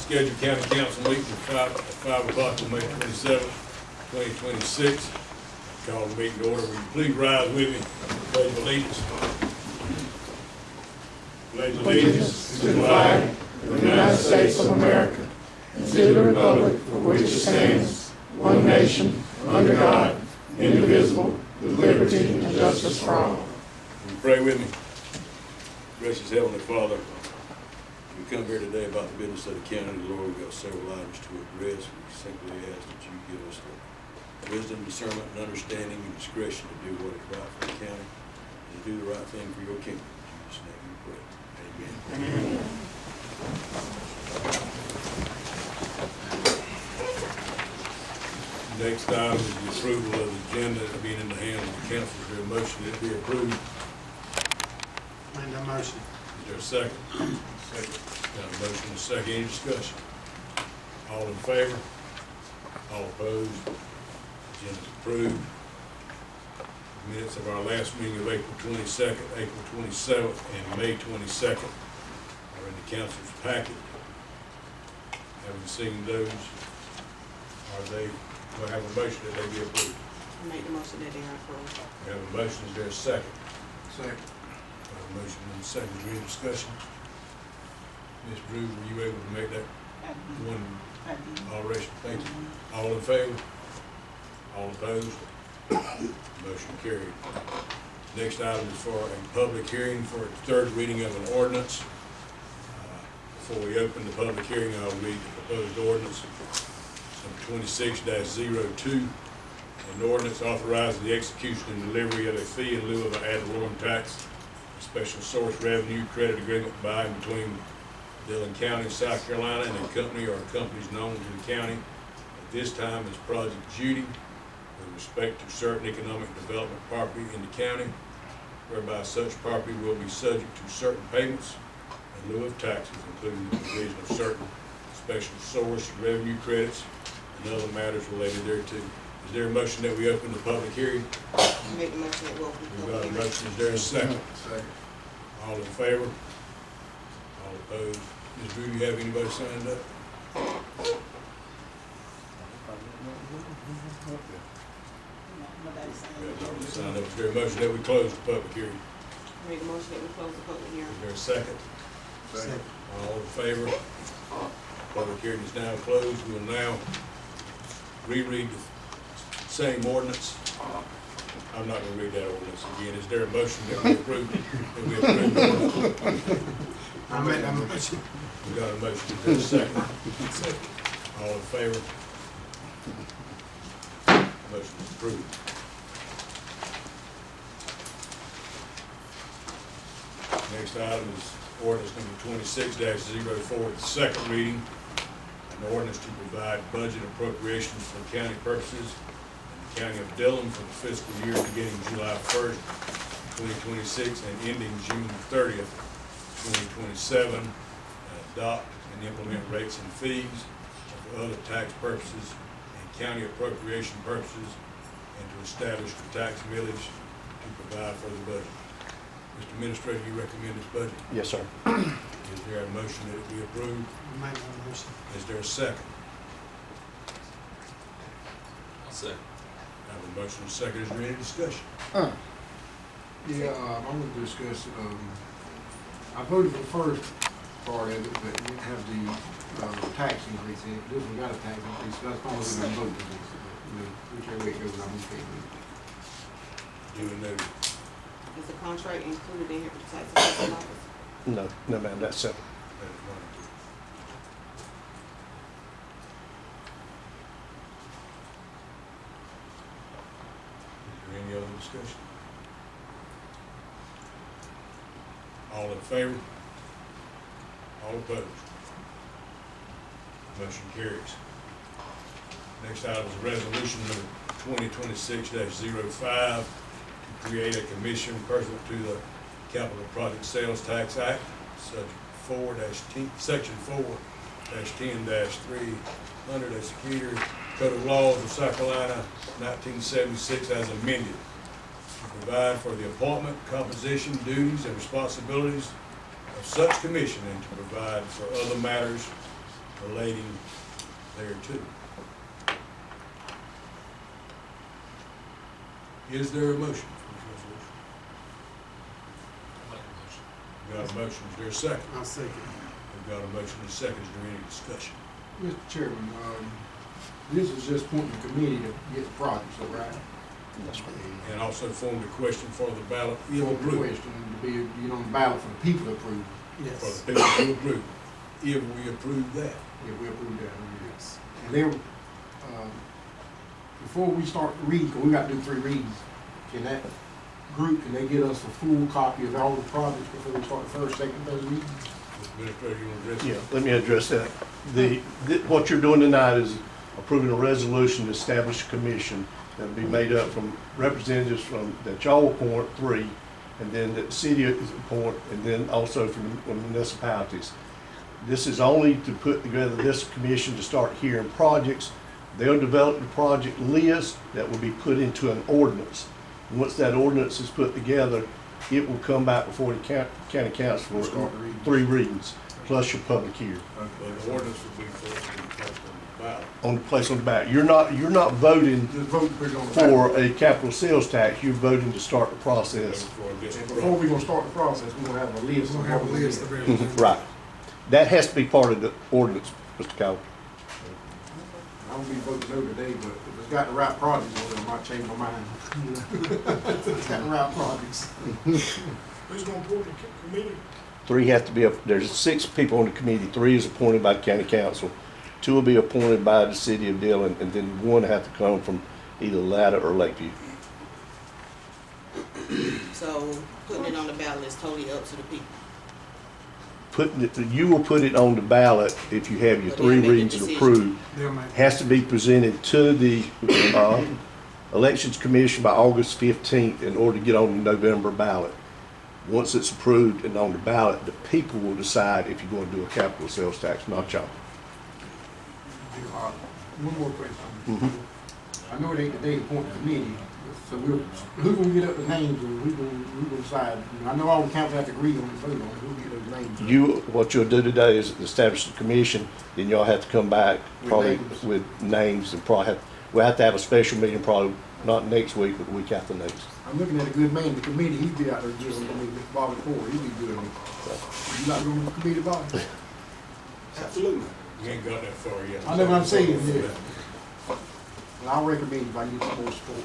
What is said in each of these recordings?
scheduled county council meeting at 5 o'clock on May 27th, 2026. Call the meeting to order. Will you please rise with me? Pledge of allegiance. Pledge of allegiance to the flag of the United States of America and to the republic for which it stands, one nation, under God, indivisible, with liberty and justice for all. Will you pray with me? Gracious Heavenly Father, we come here today about the business of the county. Lord, we've got several items to address. We simply ask that you give us the wisdom, discernment, and understanding and discretion to do what is right for the county and to do the right thing for your kingdom. In Jesus' name we pray. Amen. Next item is the approval of the agenda being in the hands of the council. Is there a motion that it be approved? Make that motion. Is there a second? Second. Got a motion and a second. Any discussion? All in favor? All opposed? Agenda is approved. Minutes of our last meeting of April 22nd, April 27th, and May 22nd are in the council's packet. Having seen those, do I have a motion that they be approved? I make the motion that they are approved. We have a motion. Is there a second? Second. Got a motion and a second. Is there any discussion? Ms. Drew, were you able to make that one alteration? Thank you. All in favor? All opposed? Motion carried. Next item is for a public hearing for a third reading of an ordinance. Before we open the public hearing, I'll read the proposed ordinance. Number 26-02. An ordinance authorizing the execution and delivery of a fee in lieu of an ad valorem tax, a special source revenue credit agreement by and between Dillon County, South Carolina, and a company or companies known to the county at this time as Project Judy, with respect to certain economic development property in the county, whereby such property will be subject to certain payments in lieu of taxes, including the provision of certain special source revenue credits and other matters related thereto. Is there a motion that we open the public hearing? I make the motion that we'll open the We've got a public hearing. motion. Is there a second? Second. All in favor? All opposed? Ms. Drew, do you have anybody signed up? Nobody signed up. Is there a motion that we close the public hearing? I make the motion that we close the public hearing. Is there a second? Second. All in favor? Public hearing is now closed. We will now reread the same ordinance. I'm not gonna read that ordinance again. Is there a motion that we approve? The ordinance? I make that motion. We got a motion. Is there a second? Second. All in favor? Motion is approved. Next item is ordinance number 26-04, the second reading. An ordinance to provide budget appropriations for county purposes in the county of Dillon for the fiscal year beginning July 1st, 2026 and ending June 30th, 2027. And adopt and implement rates and fees for other tax purposes and county appropriation purposes, and to establish the tax millage to provide for the budget. Mr. Administrator, you recommend this budget? Yes, sir. Is there a motion that it be approved? I make that motion. Is there a second? I'll second. I have a motion and a second. Is there any discussion? Yeah, I'm going to discuss, I voted for the first part of it, but it didn't have the tax increase in it. This one got a tax increase, so that's the only reason I'm voting for this. Whichever way it goes, I'm okay with it. Duly noted. Is the contract included in here with the tax assessment office? No, ma'am, that's separate. That is one. Is there any other discussion? All in favor? All opposed? Motion carries. Next item is resolution number 2026-05 to create a commission pursuant to the Capital Project Sales Tax Act, Section 4-10-300 executed Code of Laws of South Carolina, 1976, as amended, to provide for the appointment, composition, duties, and responsibilities of such commission, and to provide for other matters relating thereto. Is there a motion for this resolution? Got a motion, is there a second? I'll second. We've got a motion and a second, is there any discussion? Mr. Chairman, this is just pointing the committee to get the project, so right? That's right. And also formed a question for the ballot, if For the approved. question to be, on the ballot for the people to approve, For Yes. the people to approve, if we approve that. if we approve that. Yes. And then, before we start reading, because we got to do 3 readings, can that group, can they get us a full copy of all the projects before we start the first, second, third reading? Mr. Administrator, you want to address Yeah, it? let me address that. What you're doing tonight is approving a resolution to establish a commission that'll be made up from representatives that y'all appoint, 3, and then the city is appoint, and then also from the municipalities. This is only to put together this commission to start hearing projects. They'll develop the project list that will be put into an ordinance. And once that ordinance is put together, it will come back before the county council Start for the readings. 3 readings, plus your public hearing. Well, the ordinance would be for it to be placed on the ballot. On the place on the back. You're not voting Just vote to put it on the ballot. for a capital sales tax, you're voting to start the process. For this And project. before we gonna start the process, we gonna have a list. We're gonna have a list of everything. Right. That has to be part of the ordinance, Mr. Cowell. I won't be voting no today, but if it's got the right projects on it, I might change my mind. If it's got the right projects. Who's gonna appoint the committee? 3 have to be, there's 6 people on the committee, 3 is appointed by the county council, 2 will be appointed by the city of Dillon, and then 1 have to come from either Latta or Lakeview. So putting it on the ballot is totally up to the people. You will put it on the ballot if you have your But 3 they'll make the readings decision. approved. They'll make. Has to be presented to the Elections Commission by August 15th in order to get on the November ballot. Once it's approved and on the ballot, the people will decide if you're going to do a capital sales tax, not y'all. One more question. Mhm. I know it ain't the day to appoint the committee, so who gonna get up the names, or who gonna decide? I know all the council have to agree on it, vote on it, who get those names? What you'll do today is establish the commission, then y'all have to come back With probably names. with names and we'll have to have a special meeting probably not next week, but the week after next. I'm looking at a good man in the committee, he'd be out there giving me Bobby Ford, he'd be good on it. You not going to the committee, Bobby? Absolutely. You ain't got that far yet. I know what I'm saying, yeah. Well, I'll recommend if I can get some more support.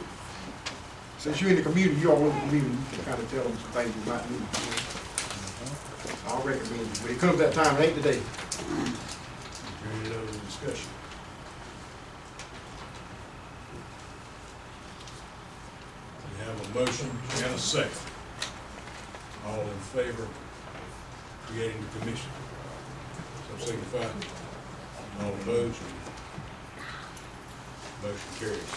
Since you're in the community, you're all over the community, you can kind of tell them some things you might need. I'll recommend it. When it comes that time, it ain't today. Any other discussion? We have a motion and a second. All in favor of creating the commission? So signify. All opposed? Motion carries.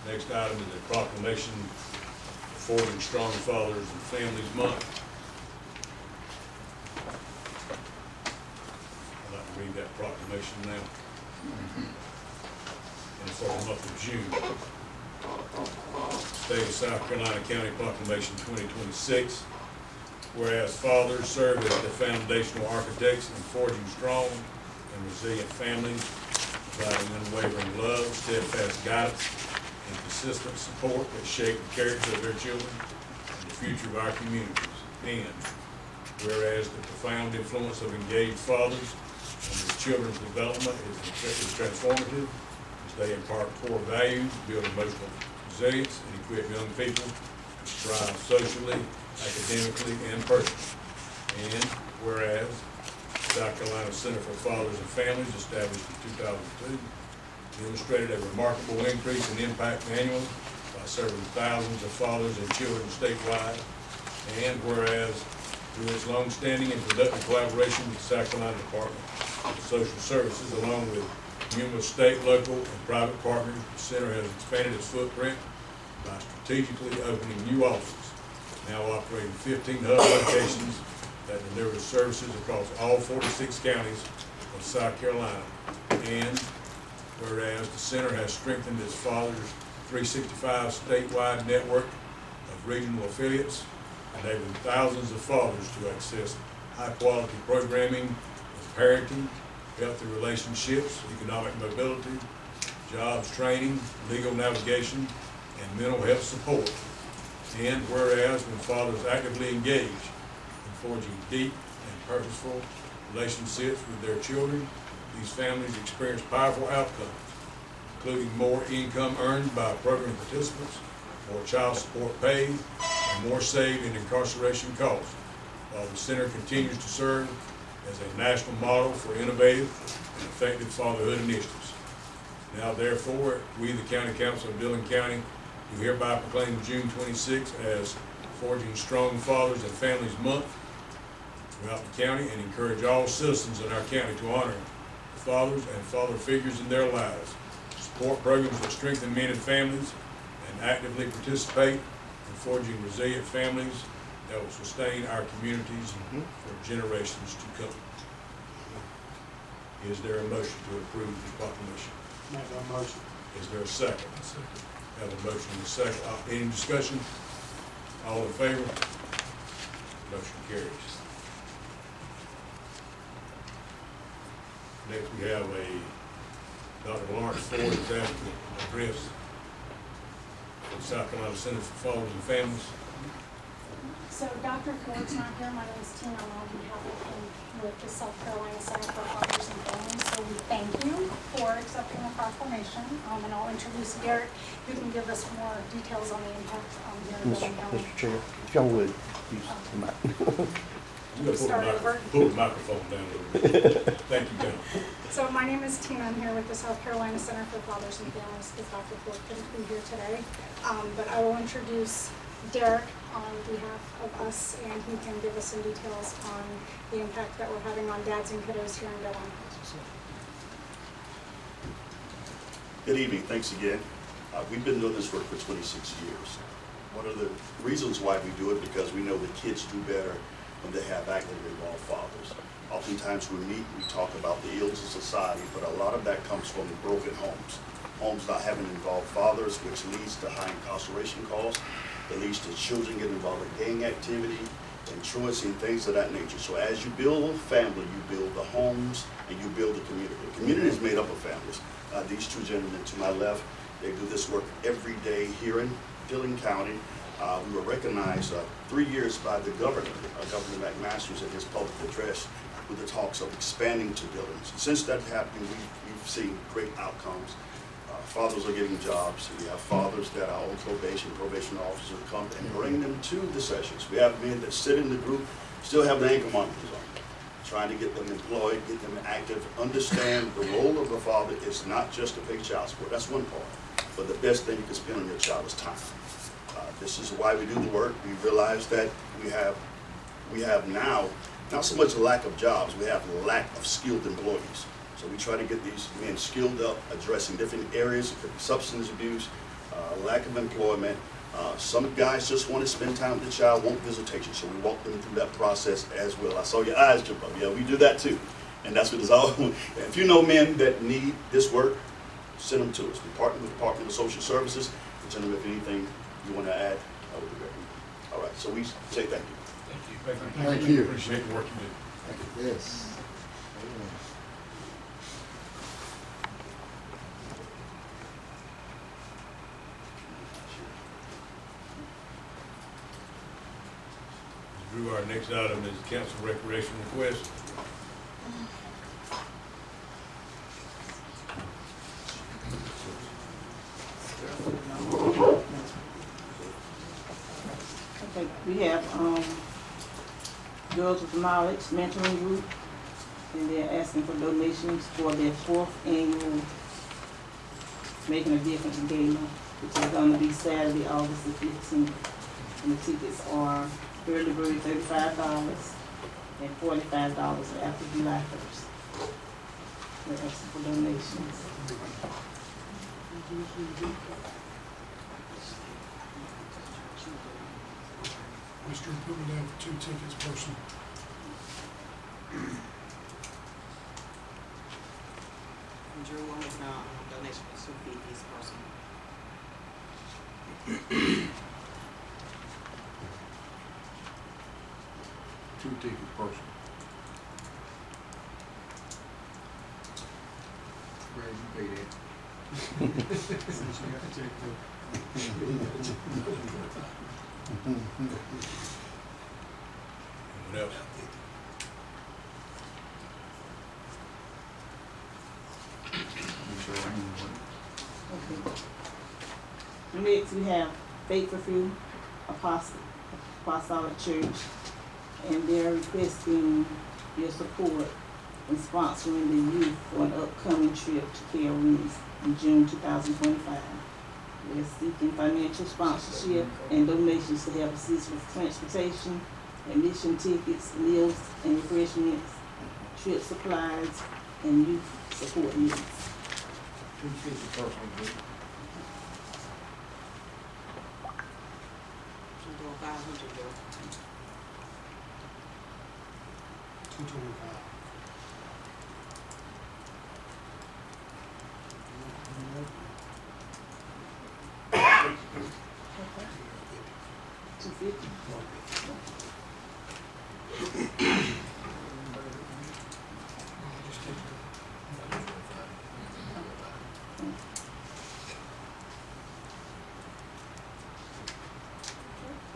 Next item is a proclamation affording Strong Fathers and Families Month. I'd like to read that proclamation now. And for the month of June. State of South Carolina County Proclamation 2026. Whereas fathers serve as the foundational architects in forging strong and resilient families, providing unwavering love, steadfast guidance, and consistent support that shape the character of their children and the future of our communities. And whereas the profound influence of engaged fathers on their children's development is transformative, as they impart core values, build emotional resilience, and equip young people to thrive socially, academically, and personally. And whereas South Carolina Center for Fathers and Families, established in 2002, demonstrated a remarkable increase in impact annually by serving thousands of fathers and children statewide. And whereas through its long-standing and productive collaboration with the South Carolina Department of Social Services, along with numerous state, local, and private partners, the center has expanded its footprint by strategically opening new offices, now operating 15 hub locations that deliver services across all 46 counties of South Carolina. And whereas the center has strengthened its Fathers 365 statewide network of regional affiliates, enabling thousands of fathers to access high-quality programming with parenting, healthy relationships, economic mobility, jobs training, legal navigation, and mental health support. And whereas when fathers actively engage in forging deep and purposeful relationships with their children, these families experience powerful outcomes, including more income earned by program participants, more child support paid, and more saved in incarceration costs, while the center continues to serve as a national model for innovative and effective fatherhood initiatives. Now therefore, we, the County Council of Dillon County, do hereby proclaim June 26th as Forging Strong Fathers and Families Month throughout the county, and encourage all citizens in our county to honor fathers and father figures in their lives, support programs that strengthen men and families, and actively participate in forging resilient families that will sustain our communities for generations to come. Is there a motion to approve the proclamation? Make that motion. Is there a second? Have a motion and a second. Any discussion? All in favor? Motion carries. Next, we have Dr. Lawrence Ford is asking to address the South Carolina Center for Fathers and Families. So Dr. Ford's not here. My name is Tina. I'm on behalf of him with the South Carolina Center for Fathers and Families. So we thank you for accepting the proclamation. And I'll introduce Derek, who can give us more details on the impact here in Dillon County. Mr. Chair, if y'all would, use the mic. You gotta Start over. pull the microphone down a little bit. Thank you, Tina. So my name is Tina. I'm here with the South Carolina Center for Fathers and Families because Dr. Ford couldn't be here today. But I will introduce Derek on behalf of us, and he can give us some details on the impact that we're having on dads and kiddos here in Dillon. Good evening, thanks again. We've been doing this work for 26 years. One of the reasons why we do it, because we know that kids do better when they have actively involved fathers. Oftentimes we meet, we talk about the ills of society, but a lot of that comes from broken homes. Homes not having involved fathers, which leads to high incarceration costs. It leads to children getting involved in gang activity and truancy and things of that nature. So as you build a family, you build the homes and you build the community. The community is made up of families. These two gentlemen to my left, they do this work every day here in Dillon County. We were recognized 3 years by the governor, Governor McMaster's, in his public address with the talks of expanding to Dillon. Since that happened, we've seen great outcomes. Fathers are getting jobs. We have fathers that are on probation officers come and bring them to the sessions. We have men that sit in the group, still have the ankle monitors on, trying to get them employed, get them active, understand the role of the father is not just to pay child support. That's one part. But the best thing you can spend on your child is time. This is why we do the work. We realize that we have now, not so much a lack of jobs, we have a lack of skilled employees. So we try to get these men skilled up, addressing different areas, substance abuse, lack of employment. Some guys just want to spend time with the child, want visitation, so we walk them through that process as well. I saw your eyes jump up. Yeah, we do that too. And that's what it's all. If you know men that need this work, send them to us. We partner with the Department of Social Services. Gentlemen, if anything you want to add, I would be great. All right, so we say thank you. Thank you. Appreciate the work you do. Yes. Drew, our next item is council recreation request. Okay, we have, Girls with Knowledge Mentoring Group, and they're asking for donations for their 4th annual Making a Difference Gala, which is gonna be Saturday, August the 15th. And the tickets are early bird $35 and $45 after July 1st. They're asking for donations. Mr. Put me down for 2 tickets person. And Drew will make a donation to feed this person. Two tickets person. you pay that. Since you got to take the. Anyone else? Okay. Next, we have Faithful Apostolic Church, and they're requesting your support in sponsoring the youth for an upcoming trip to Carolinas in June 2025. They're seeking financial sponsorship and donations to help assist with transportation, admission tickets, meals and refreshments, trip supplies, and youth support needs. 250 personal group. $225. $250. Just take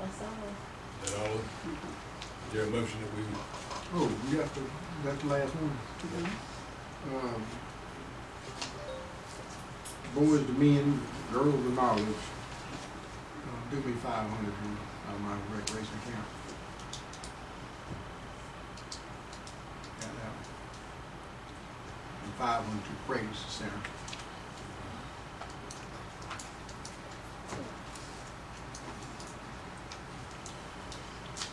That's all. Is that all? Is there a motion that we, Oh, you got that's the last one. Boys to men, girls to knowledge. Do me 500 out of my recreation account. Got that. And 500 to praise center.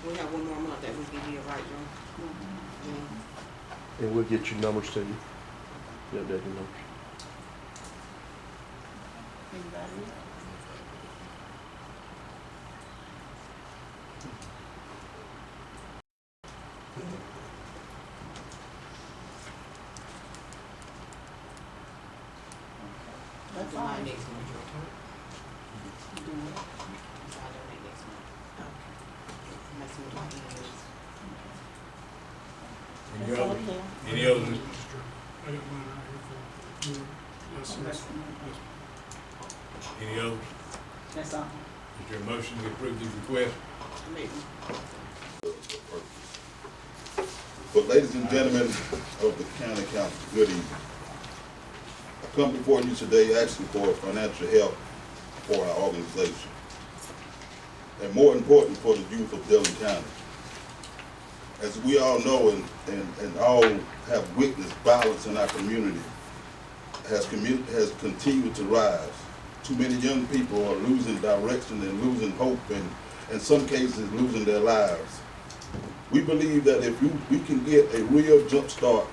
We have one more month that we can give, right, Joe? Mm-hmm. And we'll get your numbers to you. The updated numbers. Anybody else? That's all. July next month, Joe. Do it. I'll donate next month. Okay. That's what my end is. any That's all other, we have. any others? I got mine right here for you. Yes, yes. Any others? That's all. Is there a motion to approve these requests? Maybe. But ladies and gentlemen of the county council, good evening. I come before you today asking for financial help for our organization, and more important, for the youth of Dillon County. As we all know and all have witnessed, violence in our community has continued to rise. Too many young people are losing direction and losing hope, and in some cases losing their lives. We believe that if we can get a real jump start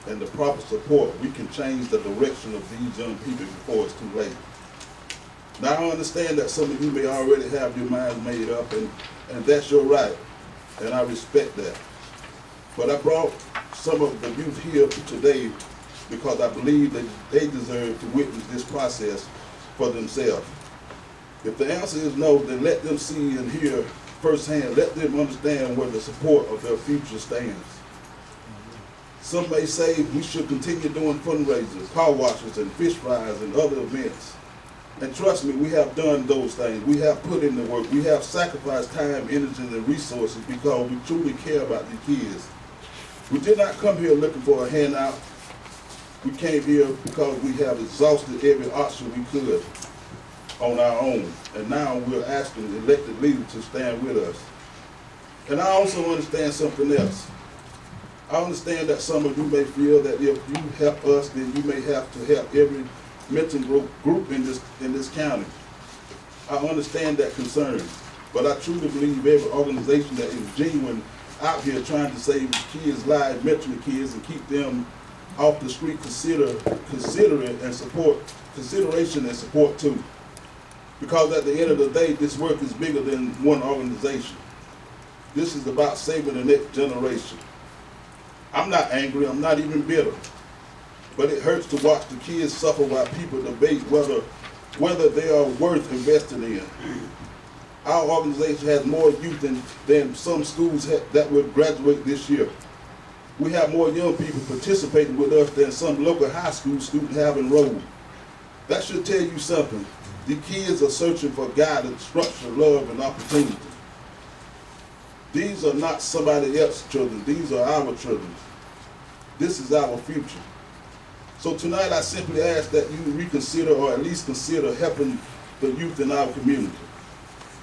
and the proper support, we can change the direction of these young people before it's too late. Now, I understand that some of you may already have your minds made up, and that's your right, and I respect that. But I brought some of the youth here today because I believe that they deserve to witness this process for themselves. If the answer is no, then let them see and hear firsthand. Let them understand where the support of their future stands. Some may say we should continue doing fundraisers, car washes, and fish fries and other events. And trust me, we have done those things. We have put in the work. We have sacrificed time, energy, and resources because we truly care about the kids. We did not come here looking for a handout. We came here because we have exhausted every option we could on our own. And now we're asking the elected leaders to stand with us. And I also understand something else. I understand that some of you may feel that if you help us, then you may have to help every mental group in this county. I understand that concern, but I truly believe every organization that is genuine out here trying to save kids' lives, mentally kids, and keep them off the street, consider it and support, consideration and support too. Because at the end of the day, this work is bigger than one organization. This is about saving the next generation. I'm not angry, I'm not even bitter. But it hurts to watch the kids suffer while people debate whether they are worth investing in. Our organization has more youth than some schools that will graduate this year. We have more young people participating with us than some local high school students have enrolled. That should tell you something. The kids are searching for guidance, structure, love, and opportunity. These are not somebody else's children. These are our children. This is our future. So tonight I simply ask that you reconsider or at least consider helping the youth in our community.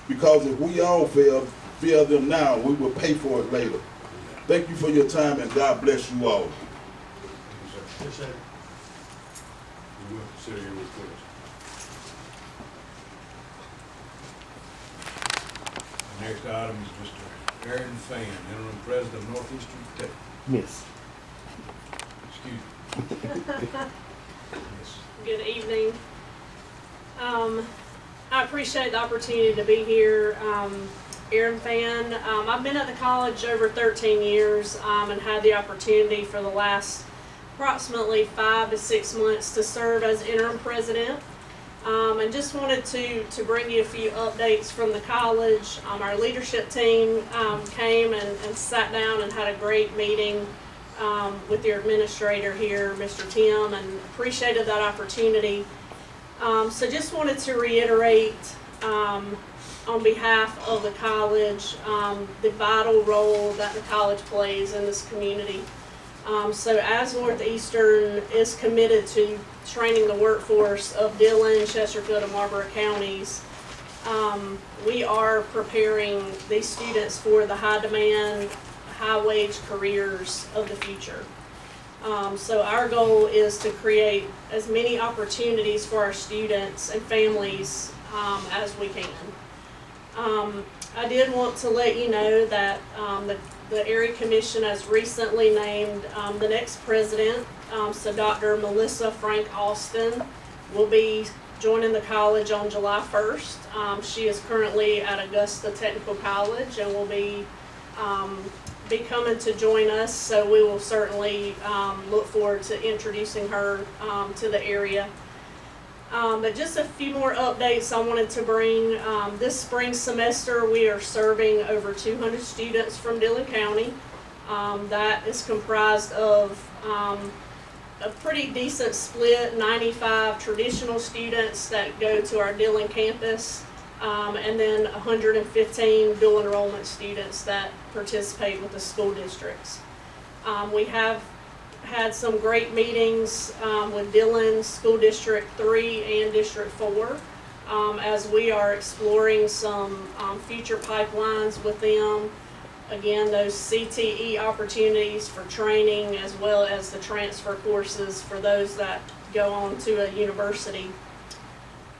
Because if we all fail them now, we will pay for it later. Thank you for your time and God bless you all. Yes, sir. We will consider your request. The next item is Mr. Aaron Fan, interim president of Northeastern Tech. Yes. Excuse me. Yes. Good evening. I appreciate the opportunity to be here. Aaron Fan. I've been at the college over 13 years and had the opportunity for the last approximately 5 to 6 months to serve as interim president. And just wanted to bring you a few updates from the college. Our leadership team came and sat down and had a great meeting with your administrator here, Mr. Tim, and appreciated that opportunity. So just wanted to reiterate on behalf of the college the vital role that the college plays in this community. So as Northeastern is committed to training the workforce of Dillon, Chesterfield, and Marlboro counties, we are preparing these students for the high demand, high wage careers of the future. So our goal is to create as many opportunities for our students and families as we can. I did want to let you know that the Area Commission has recently named the next president. So Dr. Melissa Frank Austin will be joining the college on July 1st. She is currently at Augusta Technical College and will be coming to join us. So we will certainly look forward to introducing her to the area. But just a few more updates I wanted to bring. This spring semester we are serving over 200 students from Dillon County. That is comprised of a pretty decent split, 95 traditional students that go to our Dillon campus, and then 115 dual enrollment students that participate with the school districts. We have had some great meetings with Dillon School District 3 and District 4 as we are exploring some future pipelines with them. Again, those CTE opportunities for training as well as the transfer courses for those that go on to a university.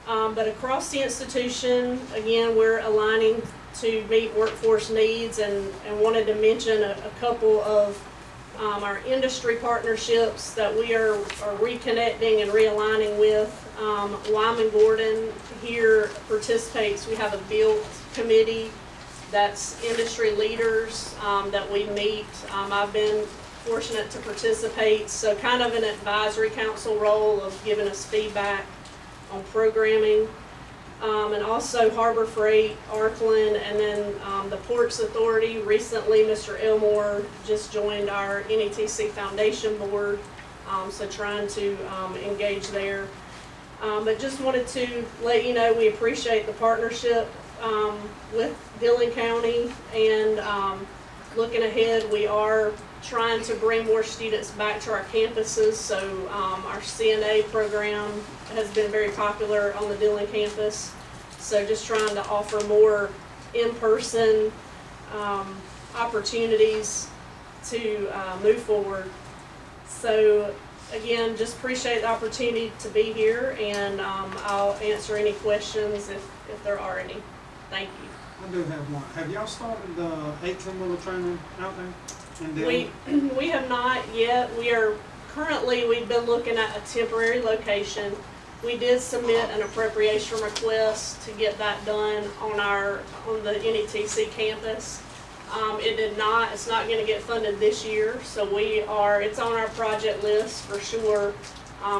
But across the institution, again, we're aligning to meet workforce needs and wanted to mention a couple of our industry partnerships that we are reconnecting and realigning with. Wyman Gordon here participates. We have a build committee that's industry leaders that we meet. I've been fortunate to participate, so kind of an advisory council role of giving us feedback on programming. And also Harbor Freight, Arkland, and then the Ports Authority. Recently, Mr. Elmore just joined our NETC Foundation Board, so trying to engage there. But just wanted to let you know we appreciate the partnership with Dillon County, and looking ahead, we are trying to bring more students back to our campuses. So our CNA program has been very popular on the Dillon campus. So just trying to offer more in-person opportunities to move forward. So again, just appreciate the opportunity to be here, and I'll answer any questions if there are any. Thank you. I do have one. Have y'all started the 8-10 wheeler training out there in Dillon? We have not yet. We've been looking at a temporary location. We did submit an appropriation request to get that done on the NETC campus. It's not going to get funded this year, so it's on our project list for sure,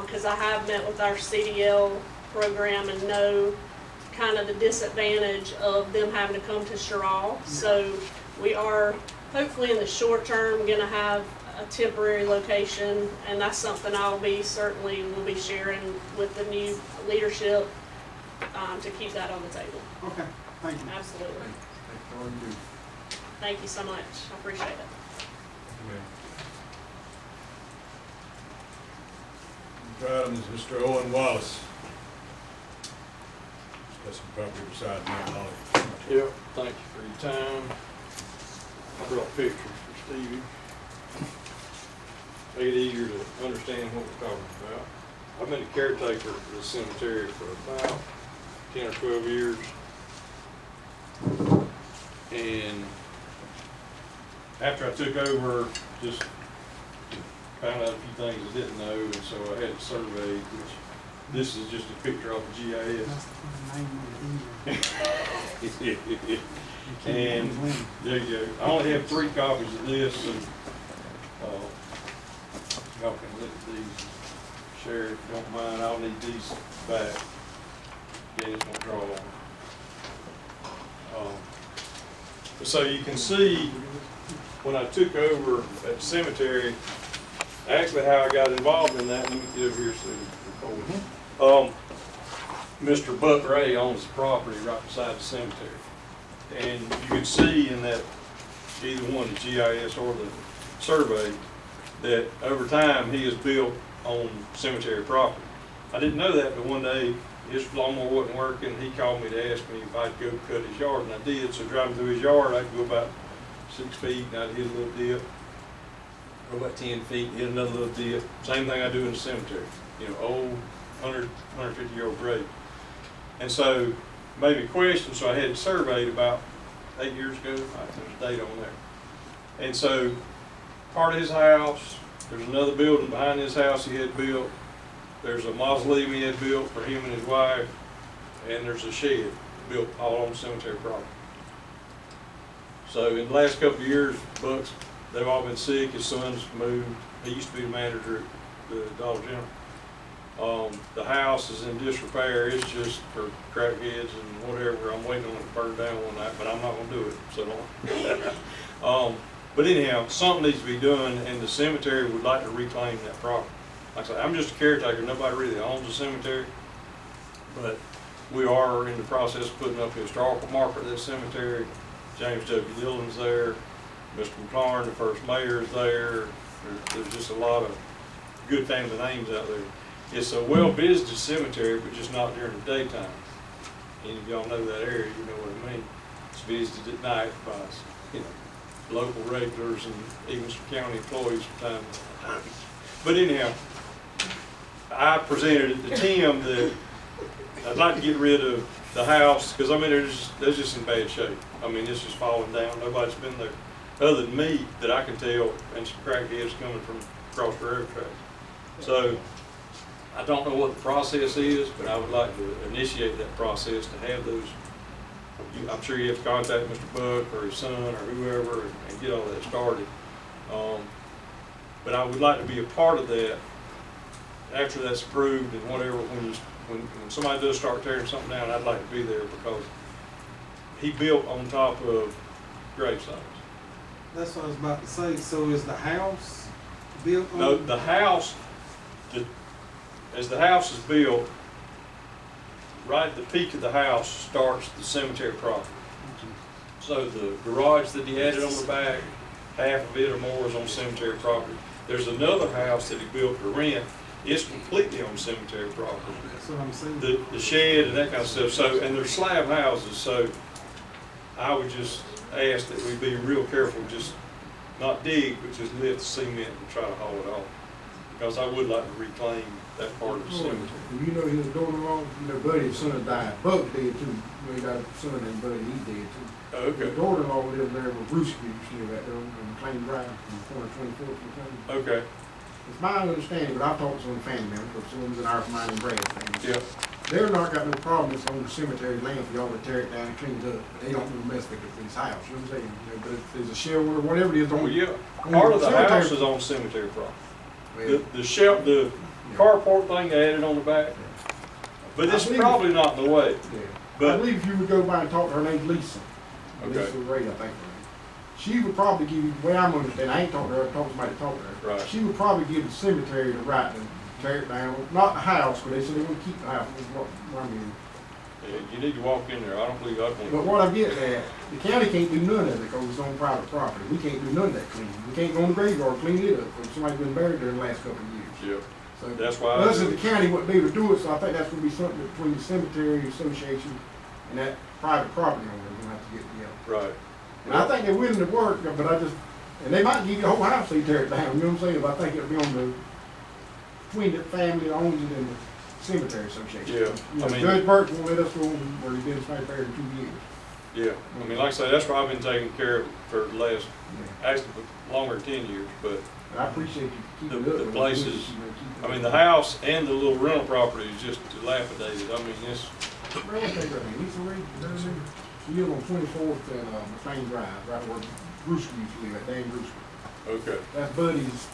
because I have met with our CDL program and know kind of the disadvantage of them having to come to Sherrall. So we are hopefully in the short term going to have a temporary location, and that's something I'll be certainly will be sharing with the new leadership to keep that on the table. Okay, thank you. Absolutely. Thanks for all you do. Thank you so much. I appreciate it. Item is Mr. Owen Wallace. Got some property beside Mount Holly. Yep, thank you for your time. I brought pictures for Stevie. Make it easier to understand what we're talking about. I've been a caretaker of the cemetery for about 10 or 12 years. And after I took over, just found out a few things I didn't know, and so I had it surveyed, which this is just a picture of the GIS. That's the name of the deed. And there you go. I only have 3 copies of this, and y'all can look at these. Share if you don't mind. I'll need these back. Dennis won't draw on them. So you can see when I took over at the cemetery, actually how I got involved in that. Let me get over here so you can record. Mr. Buck Ray owns the property right beside the cemetery. And you can see in that, either one, the GIS or the survey, that over time he has built on cemetery property. I didn't know that, but one day his lawnmower wasn't working. He called me to ask me if I'd go cut his yard, and I did. So driving through his yard, I'd go about 6 feet, and I'd hit a little dip. Go about 10 feet, hit another little dip. Same thing I do in the cemetery. You know, old 100, 150-year-old grave. And so made me question, so I had it surveyed about 8 years ago. There's a date on there. And so part of his house, there's another building behind his house he had built. There's a mausoleum he had built for him and his wife, and there's a shed built all on cemetery property. So in the last couple of years, Bucks, they've all been sick. His son's moved. He used to be the manager at the Dollar General. The house is in disrepair. It's just for crackheads and whatever. I'm waiting on it to burn down one night, but I'm not going to do it. So don't. But anyhow, something needs to be done, and the cemetery would like to reclaim that property. Like I said, I'm just a caretaker. Nobody really owns the cemetery, but we are in the process of putting up a historical marker of this cemetery. James W. Dillon's there. Mr. McLaurin, the first mayor, is there. There's just a lot of good family names out there. It's a well-visited cemetery, but just not during the daytime. Any of y'all know that area, you know what I mean. It's visited at night by, you know, local regulars and even some county employees from time to time. But anyhow, I presented it to Tim that I'd like to get rid of the house, because I mean, they're just in bad shape. I mean, it's just falling down. Nobody's been there other than me that I can tell, and some crackheads coming from across the railroad tracks. So I don't know what the process is, but I would like to initiate that process to have those. I'm sure you have to contact Mr. Buck or his son or whoever and get all that started. But I would like to be a part of that after that's approved and whatever. When somebody does start tearing something down, I'd like to be there, because he built on top of grave sites. That's what I was about to say. So is the house built on? No, the house, as the house is built, right at the peak of the house starts the cemetery property. So the garage that he added on the back, half of it or more is on cemetery property. There's another house that he built to rent. It's completely on cemetery property. That's what I'm saying. The shed and that kind of stuff. So, and they're slab houses, so I would just ask that we be real careful, just not dig, but just lift the cement and try to haul it off. Because I would like to reclaim that part of the cemetery. You know his daughter-in-law, you know, Buddy's son died. Buck dead too. You know, he got a son named Buddy, he's dead too. Oh, okay. His daughter-in-law lived there with Bruce Hughes, you know, right there on McLean Drive, on the corner of 24th and McLean. Okay. It's my understanding, but I've talked to some family members, because some of them's in our mine and Brad's family. Yeah. They're not got no problem with on the cemetery land for y'all to tear it down and clean it up. But they don't want to mess with his house, you know what I'm saying? You know, but if there's a shell or whatever it is, Oh, don't. yeah. on Part of the cemetery- house is on cemetery property. Well, The carport thing they added on the back, but it's I believe- probably not in the way. yeah. I But believe if you would go by and talk to her, name's Lisa. Okay. Lisa Ray, I think. she would probably give you, the way I'm understanding, I ain't talked to her, I talked to somebody to talk to her. Right. She would probably give the cemetery the right to tear it down, not the house, but they said they want to keep the house, is what I mean. Yeah, you need to walk in there, I don't believe I'd want to. But what I get at, the county can't do none of it because it's on private property. We can't do none of that cleaning. We can't go in the graveyard, clean it up, if somebody's been buried there in the last couple of years. Yeah, So, that's why. us as the county wouldn't be able to do it, so I think that's gonna be something between the cemetery association and that private property owner, we're gonna have to get together. Right. And I think they're willing to work, but I just, and they might give you the whole house so you tear it down, you know what I'm saying? But I think it'll be on the, between the family that owns it and the cemetery association. Yeah, You know, I mean- Judge Burke won't let us go where he's been sniper there in 2 years. Yeah, I mean, like I say, that's why I've been taking care of it for the last, Yeah. actually, longer than 10 years, but And I appreciate you keeping The- it up. the and places- you know, keep it I mean, up. the house and the little rental property is just dilapidated. I mean, it's, Where was that girl? Lisa Reed, is that her name? She lives on 24th and McLean Drive, right where Brewski used to live at, Dan Brewski. okay, That's Buddy's,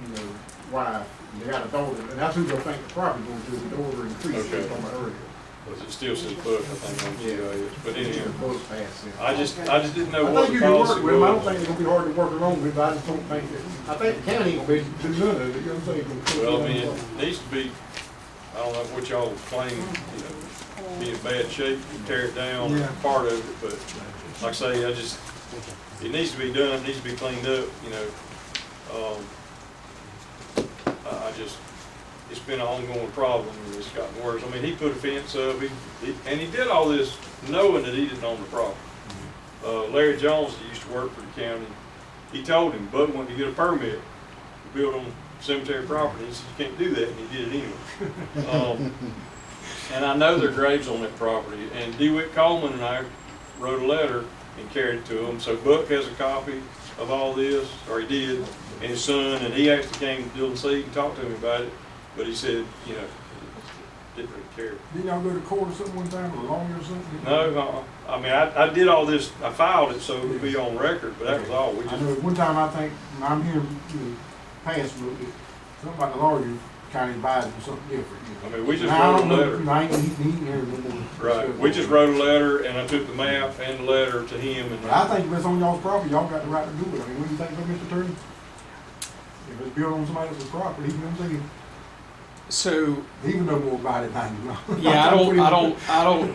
you know, wife, and they got a daughter, and that's who they'll think the property going to, the daughter and Chris, Okay. we talking about earlier. but it still says book, I think, on GIS, but anyhow, The book passed it. I just didn't know I what think you the can policy work with them, I don't was. think it's gonna be hard to work along with, but I just don't think that, I think the county ain't gonna be, do none of it, you know what I'm saying? Well, I mean, it needs to be, I don't know what y'all claim, you know, be in bad shape, tear it down, Yeah. part of it, but like I say, it needs to be done, it needs to be cleaned up, you know. It's been an ongoing problem, and it's gotten worse. I mean, he put a fence up, and he did all this knowing that he didn't own the property. Larry Jones, that used to work for the county, he told him, Bud wanted to get a permit to build on cemetery property. He said, you can't do that, and he did it anyway. And I know there are graves on that property, and DeWitt Coleman and I wrote a letter and carried it to him. So Buck has a copy of all this, or he did, and his son, and he actually came to Dillon and talked to him about it, but he said, you know, didn't really care. Didn't y'all go to court or something one time, or a lawyer or something? No, I mean, I did all this, I filed it so it would be on record, but that was all. We I just, know, one time I think, I'm hearing, you know, past a little bit, something about the lawyer kind of advised for something different, you know. I mean, we just Now, I wrote a don't know, letter. I ain't hearing no more. Right, we just wrote a letter, and I took the map and the letter to him, and. But I think if it's on y'all's property, y'all got the right to do it. I mean, what do you think of Mr. Attorney? If it's built on somebody else's property, you know what I'm saying? So, He would know more about it than you know. yeah,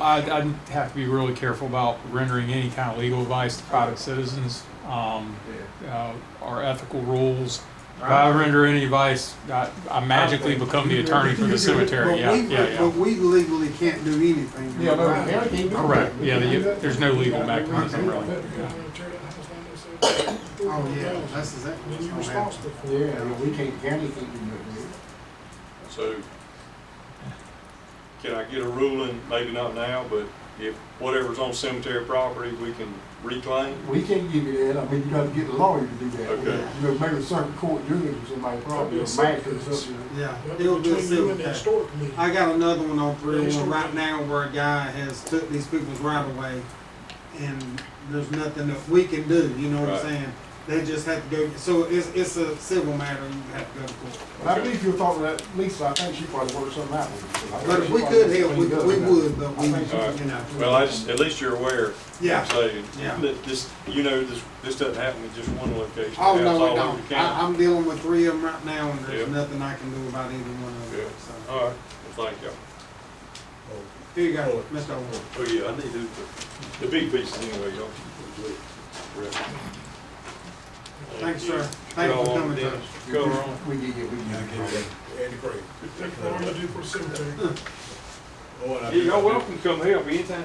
I'd have to be really careful about rendering any kind of legal advice to private citizens. Our ethical rules. If I render any advice, I magically become the attorney for the cemetery. But we legally can't do anything. Yeah, no, the county can't do it. Correct. Yeah, there's no legal mechanism really. Tear that house down, they said. Oh, yeah, that's exactly Then you're what's gonna happen. responsible for Yeah, it. I mean, we can't, county can't do nothing with it. So, can I get a ruling, maybe not now, but if whatever's on cemetery property, we can reclaim? We can't give you that. I mean, you gotta get a lawyer to do that. Okay. You know, maybe a circuit court judge or somebody probably, or magistrate or something. Yeah, That'd be it'll be a between you civil and the case. historic committee. I got another one on 301 right now where a guy has took these people's right away, and there's nothing that we can do, you know what Right. I'm saying? They just have to go, so it's a civil matter, you have to go to court. But I believe if you were talking to that Lisa, I think she probably worked something out with it. I think But if she we probably could help, we cleaned up with that. would, but we, I think she- All right. you know. Well, at least you're aware. Yeah. I'm saying, Yeah. that this, you know, this doesn't happen in just one location. It Oh, happens no, all it over don't. the county. I'm dealing with 3 of them right now, and there's Yeah. nothing I can do about either one of Yeah. them, so. All right, well, thank y'all. Here you go, Mr. Overwood. Oh, yeah, I need the big pieces anyway, y'all. Thanks, sir. Thanks for coming, Judge. Go on. We get you, we Yeah, get you. Andy Craig. Take the lawyer to do for the cemetery. Oh, and I Yeah, do- y'all welcome to come help anytime.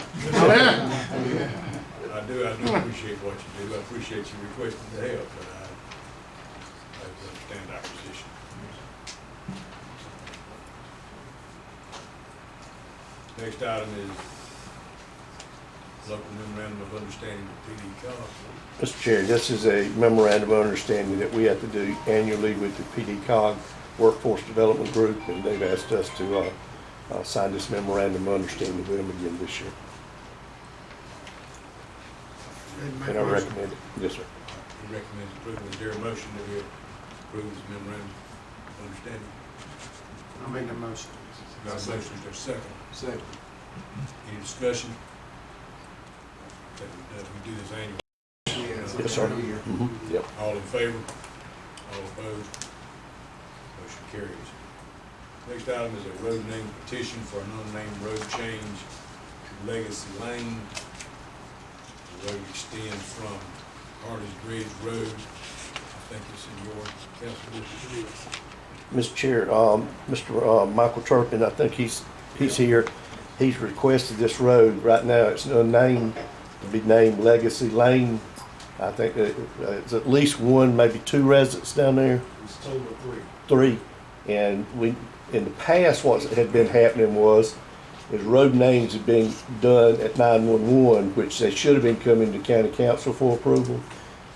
I do appreciate what you do. I appreciate you requesting the help, but I understand our position. Next item is local memorandum of understanding with PD Cog. Mr. Chair, this is a memorandum of understanding that we have to do annually with the PD COG Workforce Development Group, and they've asked us to sign this memorandum of understanding with them again this year. And I recommend it. Yes, sir. He recommends approval. Is there a motion that we approve this memorandum of understanding? I'll make the motion. Got a motion, is there a second? Second. Any discussion? Okay, we do this annually. Yes. Yes, sir. Yep. All in favor? All opposed? Motion carries. Next item is a road name petition for an unnamed road change to Legacy Lane. The road extends from Hardy's Bridge Road. I think it's in your council district. Mr. Chair, Mr. Michael Turpin, I think he's here. He's requested this road. Right now, it's unnamed, to be named Legacy Lane. I think that it's at least one, maybe two residents down there. It's a total of Three. three. And in the past, what had been happening is road names had been done at 911, which they should have been coming to county council for approval.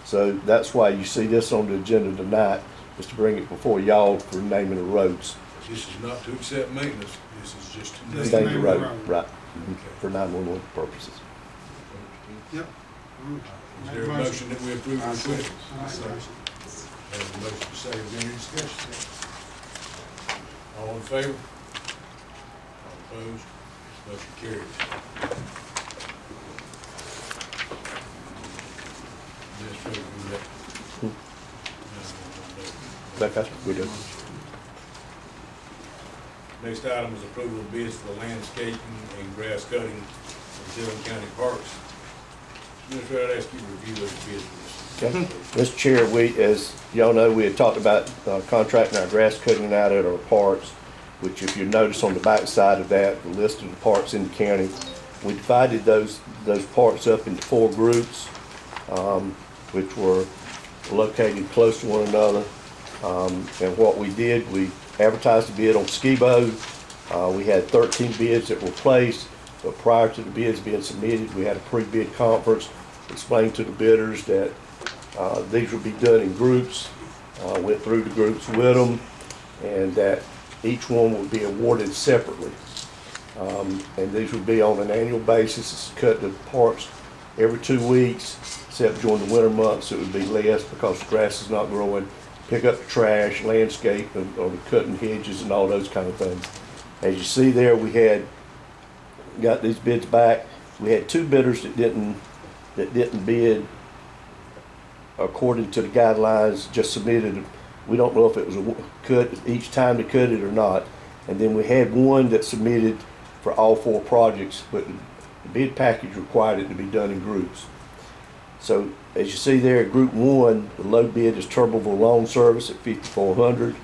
So that's why you see this on the agenda tonight, is to bring it before y'all for naming the roads. This is not to accept maintenance, this is just to Just name. to Name name the the road, road. right, Okay. for 911 purposes. Yep. Is there a motion that we approve the request? I'll second. Have a motion to second, is there any discussion? All in favor? All opposed? Motion carries. Administrator, who that? Okay, we do. Next item is approval of bids for landscaping and grass cutting in Dillon County parks. Administrator, I'd ask you to review those bids for Okay. us. Mr. Chair, as y'all know, we had talked about contracting our grass cutting out at our parks, which if you notice on the back side of that, the list of the parks in the county, we divided those parks up into 4 groups, which were located close to one another. And what we did, we advertised a bid on Skibo. We had 13 bids that were placed, but prior to the bids being submitted, we had a pre-bid conference, explained to the bidders that these would be done in groups, went through the groups with them, and that each one would be awarded separately. And these would be on an annual basis, cut the parks every 2 weeks, except during the winter months, it would be less because the grass is not growing. Pick up the trash, landscape, or the cutting hedges and all those kind of things. As you see there, we got these bids back. We had 2 bidders that didn't bid according to the guidelines, just submitted. We don't know if it was a cut each time to cut it or not. And then we had one that submitted for all 4 projects, but the bid package required it to be done in groups. So as you see there, Group 1, the low bid is Turboville Lawn Service at $5,400.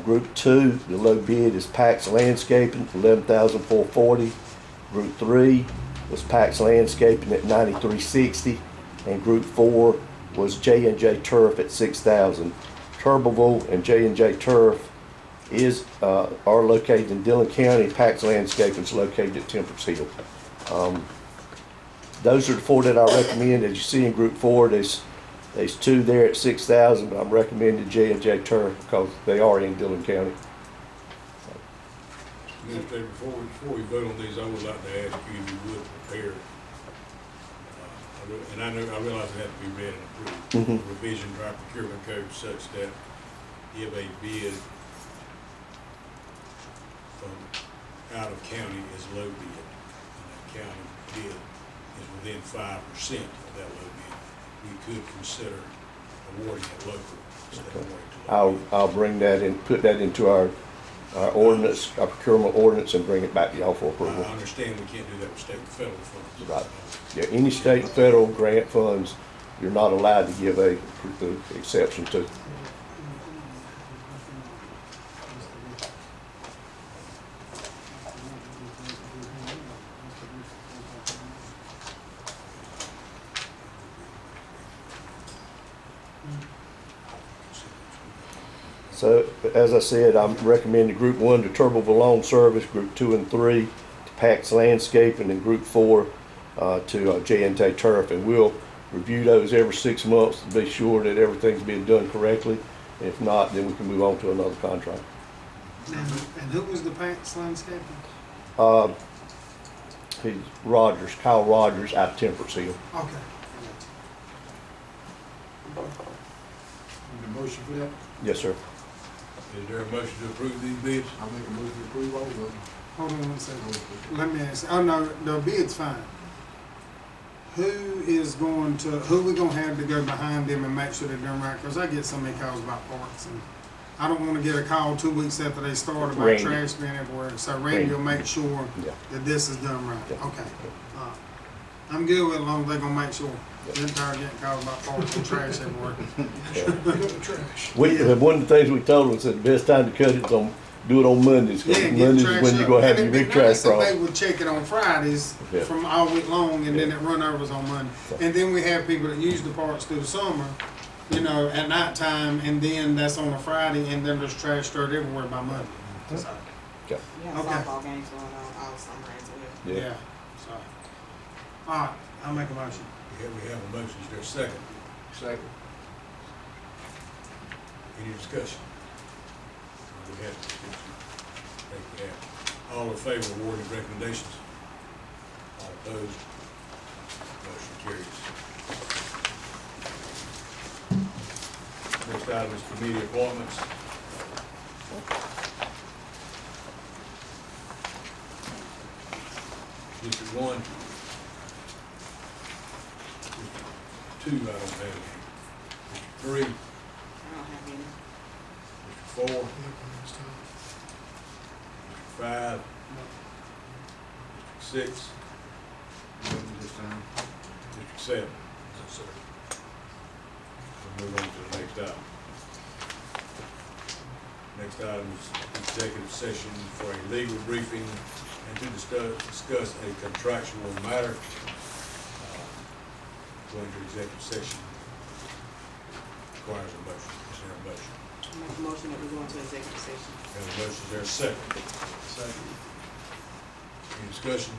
Group 2, the low bid is Pax Landscaping, $11,440. Group 3 was Pax Landscaping at $9,360, and Group 4 was J&J Turf at $6,000. Turboville and J&J Turf are located in Dillon County. Pax Landscaping is located at Temperance Hill. Those are the 4 that I recommend. As you see in Group 4, there's 2 there at $6,000, but I'm recommending J&J Turf because they are in Dillon County. Administrator, before we vote on these, I would like to ask you if you would prepare, and I realize it has to be read and approved, a revision to our procurement code such that if a bid from out of county is low bid, and that county bid is within 5% of that low bid, we could consider awarding it local instead of awarding it to local. I'll bring that in, put that into our ordinance, our procurement ordinance, and bring it back to y'all for approval. I understand we can't do that with state and federal funds. Right. Yeah, any state and federal grant funds, you're not allowed to give a exception to. So, as I said, I'm recommending Group 1 to Turboville Lawn Service, Group 2 and 3 to Pax Landscaping, and Group 4 to J&J Turf. And we'll review those every 6 months to be sure that everything's being done correctly. If not, then we can move on to another contract. And who was the Pax Landscaping? He's Kyle Rogers out of Temperance Hill. Okay. Need a motion for that? Yes, sir. Is there a motion to approve these bids? I'll make a motion to approve all of them. Hold on one second. Let me ask, oh no, the bid's fine. who we gonna have to go behind them and make sure they're done right? Cause I get so many calls about parks and I don't wanna get a call 2 weeks after they start about Randy. trash being everywhere. So Randy will make sure Yeah. that this is done right. Yeah. Okay. I'm good with it as long as they gonna make sure. They're tired of getting calls about parks and trash everywhere. Pick up the trash. One of the things we told them was that the best time to cut it is do it on Mondays, Yeah, because get Mondays trash is when up. you're gonna have And your it'd big be trash nice if problem. they would check it on Fridays Yeah. from all week long, and then Yeah. it run overs on Monday. And then we have people that use the parks through the summer, you know, at nighttime, and then that's on a Friday, and then there's trash stirred everywhere by Monday. So, We have Okay. softball games going on all summer as well. yeah, so. All right, I'll make a motion. We have a motion, is there a second? Second. Any discussion? We have discussion. Thank you, have. All in favor of awarding recommendations? All opposed? Motion carries. Next item is committee appointments. District 1. District 2, I don't have any. District 3, I don't have any. District 4, District 5, District 6, This time. District 7. We'll move on to the next item. Next item is executive session for a legal briefing and to discuss a contractual matter. Going to executive session requires a motion. Is there a motion? I make a motion that we go into executive session. Have a motion, is there a second? Second. Any discussion?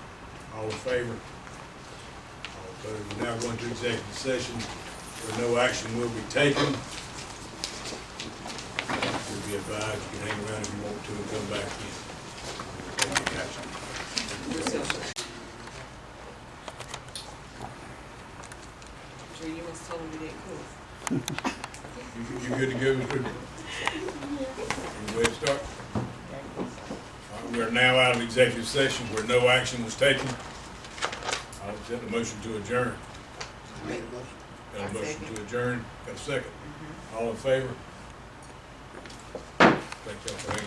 All in favor? All opposed? We're now going to executive session where no action will be taken. You'll be advised, you can hang around if you want to and come back in. Take any action. Drew, you must tell me that cool. You good to go, Mr. Cooper? You ready to start? All right, we are now out of executive session where no action was taken. I'll accept the motion to adjourn. Got a motion to adjourn, got a second? All in favor? Thank y'all for hanging.